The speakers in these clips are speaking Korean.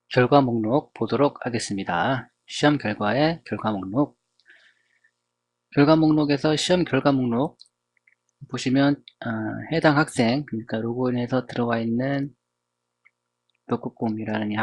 결과 목록 보도록 하겠습니다. 시험 결과의 결과 목록. 결과 목록에서 시험 결과 목록 보시면 해당 학생, 그러니까 로그인해서 들어와 있는 북극곰이라는 이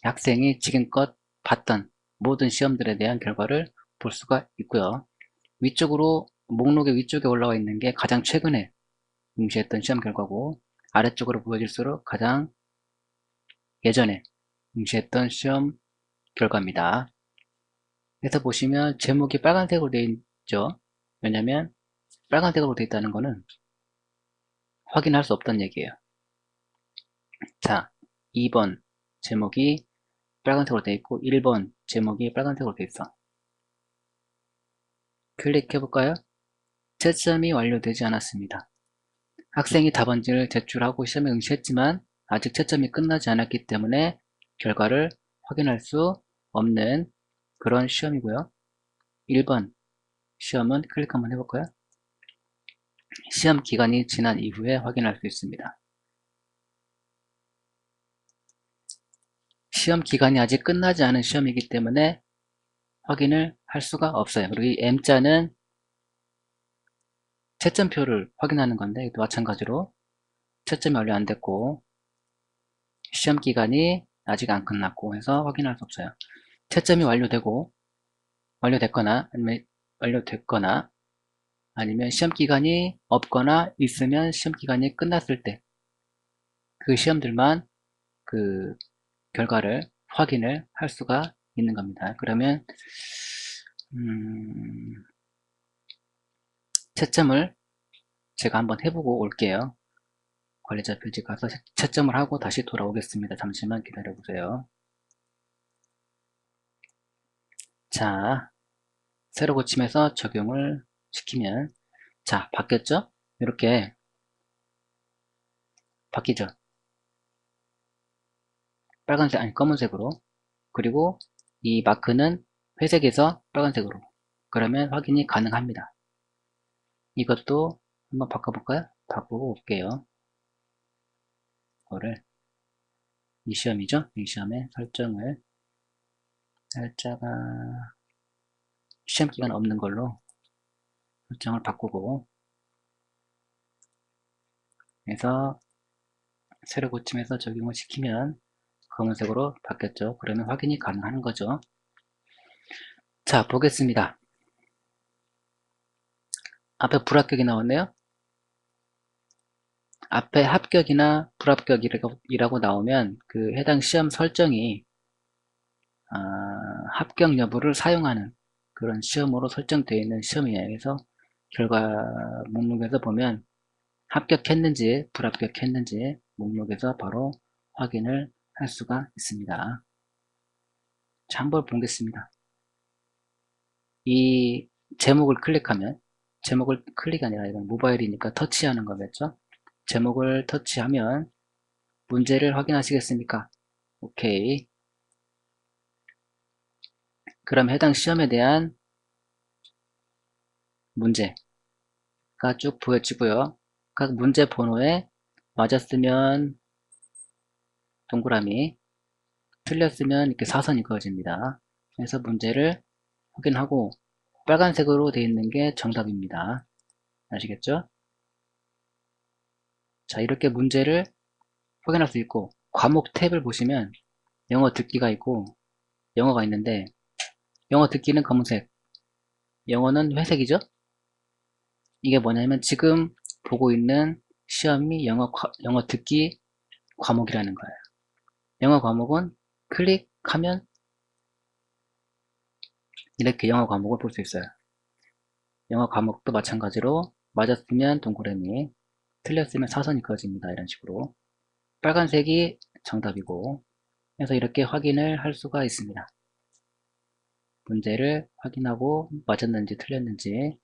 학생이 지금껏 봤던 모든 시험들에 대한 결과를 볼 수가 있고요. 위쪽으로 목록의 위쪽에 올라와 있는 게 가장 최근에 응시했던 시험 결과고, 아래쪽으로 보여질수록 가장 예전에 응시했던 시험 결과입니다. 그래서 보시면 제목이 빨간색으로 되어 있죠. 왜냐면 빨간색으로 되어 있다는 거는 확인할 수 없다는 얘기예요. 자, 2번 제목이 빨간색으로 되어 있고 1번 제목이 빨간색으로 되어 있어. 클릭해 볼까요? 채점이 완료되지 않았습니다. 학생이 답안지를 제출하고 시험에 응시했지만 아직 채점이 끝나지 않았기 때문에 결과를 확인할 수 없는 그런 시험이고요. 1번 시험은 클릭 한번 해볼까요? 시험 기간이 지난 이후에 확인할 수 있습니다. 시험 기간이 아직 끝나지 않은 시험이기 때문에 확인을 할 수가 없어요. 그리고 이 M자는 채점표를 확인하는 건데, 또 마찬가지로 채점이 완료 안 됐고 시험 기간이 아직 안 끝났고 해서 확인할 수 없어요. 채점이 완료됐거나 아니면 시험 기간이 없거나 있으면 시험 기간이 끝났을 때 그 시험들만 그 결과를 확인을 할 수가 있는 겁니다. 그러면 채점을 제가 한번 해보고 올게요. 관리자 표지 가서 채점을 하고 다시 돌아오겠습니다. 잠시만 기다려보세요. 자, 새로 고침해서 적용을 시키면, 자, 바뀌었죠? 이렇게 바뀌죠? 빨간색, 아니 검은색으로. 그리고 이 마크는 회색에서 빨간색으로. 그러면 확인이 가능합니다. 이것도 한번 바꿔볼까요? 바꾸고 올게요. 이거를 이 시험이죠? 이 시험의 설정을 살짝 시험 기간 없는 걸로 설정을 바꾸고 해서 새로 고침해서 적용을 시키면 검은색으로 바뀌었죠. 그러면 확인이 가능한 거죠. 자, 보겠습니다. 앞에 불합격이 나왔네요. 앞에 합격이나 불합격이라고 나오면 그 해당 시험 설정이 합격 여부를 사용하는 그런 시험으로 설정되어 있는 시험이에요. 그래서 결과 목록에서 보면 합격했는지 불합격했는지 목록에서 바로 확인을 할 수가 있습니다. 자, 한번 보겠습니다. 이 제목을 클릭하면, 제목을 클릭이 아니라 이건 모바일이니까 터치하는 거겠죠? 제목을 터치하면 문제를 확인하시겠습니까? 오케이. 그럼 해당 시험에 대한 문제가 쭉 보여지고요. 각 문제 번호에 맞았으면 동그라미, 틀렸으면 이렇게 사선이 그어집니다. 그래서 문제를 확인하고 빨간색으로 되어 있는 게 정답입니다. 아시겠죠? 자, 이렇게 문제를 확인할 수 있고, 과목 탭을 보시면 영어 듣기가 있고 영어가 있는데, 영어 듣기는 검은색, 영어는 회색이죠? 이게 뭐냐면 지금 보고 있는 시험이 영어 듣기 과목이라는 거예요. 영어 과목은 클릭하면 이렇게 영어 과목을 볼 수 있어요. 영어 과목도 마찬가지로 맞았으면 동그라미, 틀렸으면 사선이 그어집니다. 이런 식으로. 빨간색이 정답이고, 그래서 이렇게 확인을 할 수가 있습니다. 문제를 확인하고 맞았는지 틀렸는지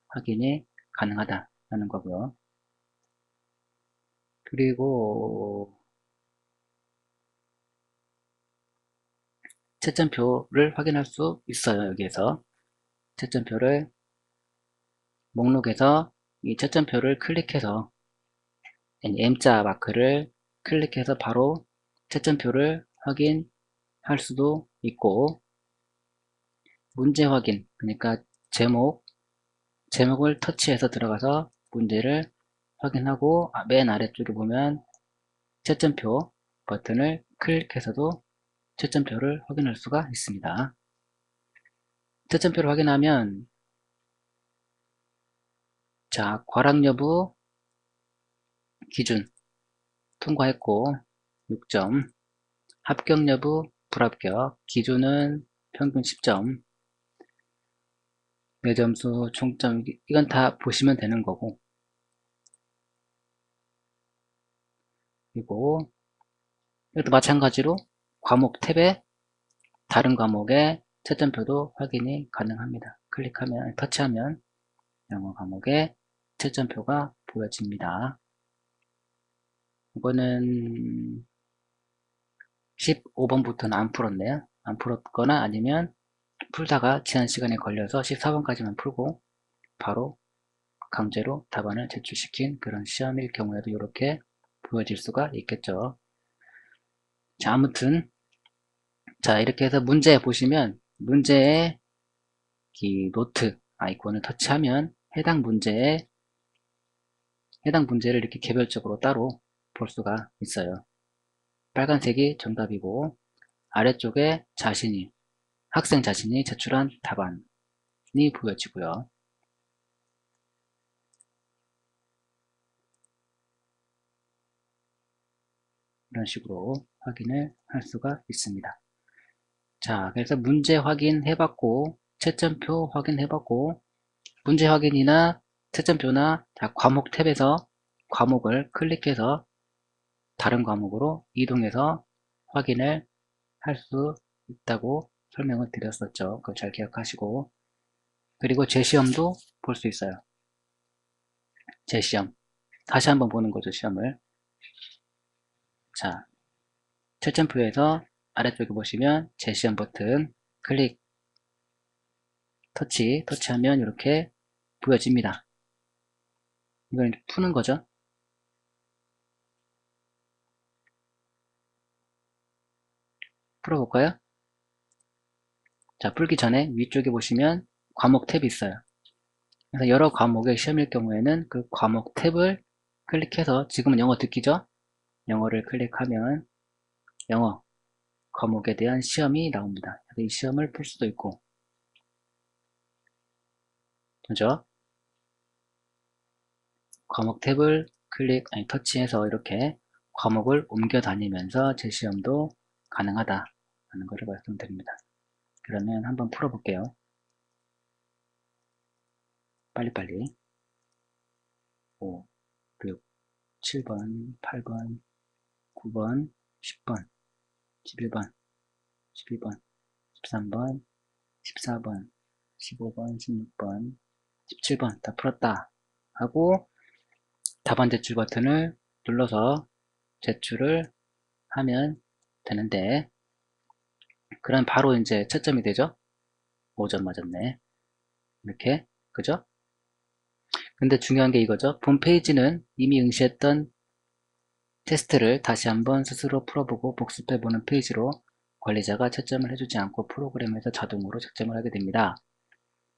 확인이 가능하다라는 거고요. 그리고 채점표를 확인할 수 있어요. 여기에서 채점표를 목록에서 이 채점표를 클릭해서 M자 마크를 클릭해서 바로 채점표를 확인할 수도 있고, 문제 확인, 그러니까 제목을 터치해서 들어가서 문제를 확인하고, 맨 아래쪽에 보면 채점표 버튼을 클릭해서도 채점표를 확인할 수가 있습니다. 채점표를 확인하면, 자, 과락 여부 기준 통과했고 6점, 합격 여부 불합격, 기준은 평균 10점, 내 점수 총점, 이건 다 보시면 되는 거고, 그리고 이것도 마찬가지로 과목 탭에 다른 과목의 채점표도 확인이 가능합니다. 클릭하면, 터치하면 영어 과목의 채점표가 보여집니다. 이거는 15번부터는 안 풀었네요. 안 풀었거나 아니면 풀다가 지난 시간에 걸려서 14번까지만 풀고 바로 강제로 답안을 제출시킨 그런 시험일 경우에도 이렇게 보여질 수가 있겠죠. 자, 아무튼 자, 이렇게 해서 문제 보시면 문제의 이 노트 아이콘을 터치하면 해당 문제를 이렇게 개별적으로 따로 볼 수가 있어요. 빨간색이 정답이고 아래쪽에 학생 자신이 제출한 답안이 보여지고요. 이런 식으로 확인을 할 수가 있습니다. 자, 그래서 문제 확인해봤고, 채점표 확인해봤고, 문제 확인이나 채점표나 과목 탭에서 과목을 클릭해서 다른 과목으로 이동해서 확인을 할 수 있다고 설명을 드렸었죠. 그거 잘 기억하시고. 그리고 제시험도 볼 수 있어요. 제시험. 다시 한번 보는 거죠, 시험을. 자, 채점표에서 아래쪽에 보시면 제시험 버튼 클릭, 터치하면 이렇게 보여집니다. 이걸 푸는 거죠. 풀어볼까요? 자, 풀기 전에 위쪽에 보시면 과목 탭이 있어요. 그래서 여러 과목의 시험일 경우에는 그 과목 탭을 클릭해서, 지금은 영어 듣기죠? 영어를 클릭하면 영어 과목에 대한 시험이 나옵니다. 그래서 이 시험을 풀 수도 있고, 그죠? 과목 탭을 터치해서 이렇게 과목을 옮겨 다니면서 제시험도 가능하다라는 것을 말씀드립니다. 그러면 한번 풀어볼게요. 빨리빨리. 5, 6, 7번, 8번, 9번, 10번, 11번, 12번, 13번, 14번, 15번, 16번, 17번 다 풀었다 하고 답안 제출 버튼을 눌러서 제출을 하면 되는데, 그럼 바로 이제 채점이 되죠? 5점 맞았네. 이렇게, 그죠? 근데 중요한 게 이거죠. 본 페이지는 이미 응시했던 테스트를 다시 한번 스스로 풀어보고 복습해보는 페이지로 관리자가 채점을 해주지 않고 프로그램에서 자동으로 채점을 하게 됩니다.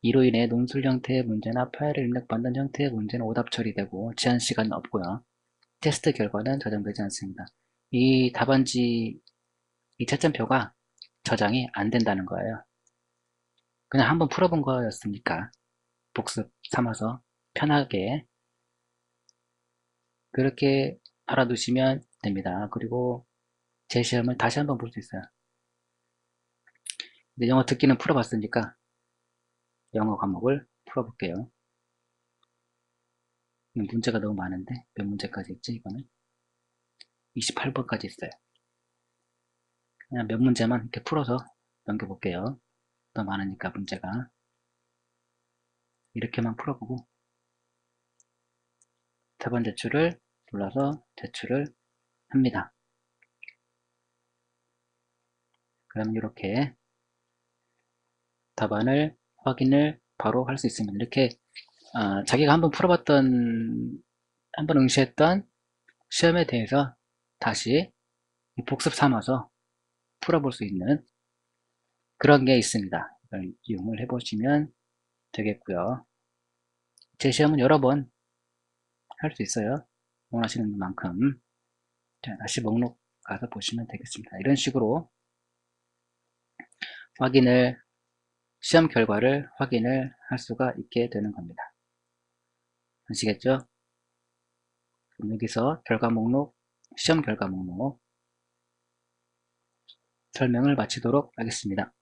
이로 인해 논술 형태의 문제나 파일을 입력받는 형태의 문제는 오답 처리되고 제한 시간은 없고요. 테스트 결과는 저장되지 않습니다. 이 답안지, 이 채점표가 저장이 안 된다는 거예요. 그냥 한번 풀어본 거였으니까 복습 삼아서 편하게 그렇게 알아두시면 됩니다. 그리고 제 시험을 다시 한번 볼 수 있어요. 근데 영어 듣기는 풀어봤으니까 영어 과목을 풀어볼게요. 문제가 너무 많은데 몇 문제까지 있지? 이거는 28번까지 있어요. 그냥 몇 문제만 이렇게 풀어서 넘겨볼게요. 더 많으니까 문제가. 이렇게만 풀어보고 답안 제출을 눌러서 제출을 합니다. 그럼 이렇게 답안을 확인을 바로 할 수 있습니다. 이렇게 자기가 한번 응시했던 시험에 대해서 다시 복습 삼아서 풀어볼 수 있는 그런 게 있습니다. 이걸 이용을 해보시면 되겠고요. 제 시험은 여러 번 할 수 있어요. 원하시는 만큼. 자, 다시 목록 가서 보시면 되겠습니다. 이런 식으로 시험 결과를 확인을 할 수가 있게 되는 겁니다. 아시겠죠? 그럼 여기서 결과 목록, 시험 결과 목록 설명을 마치도록 하겠습니다.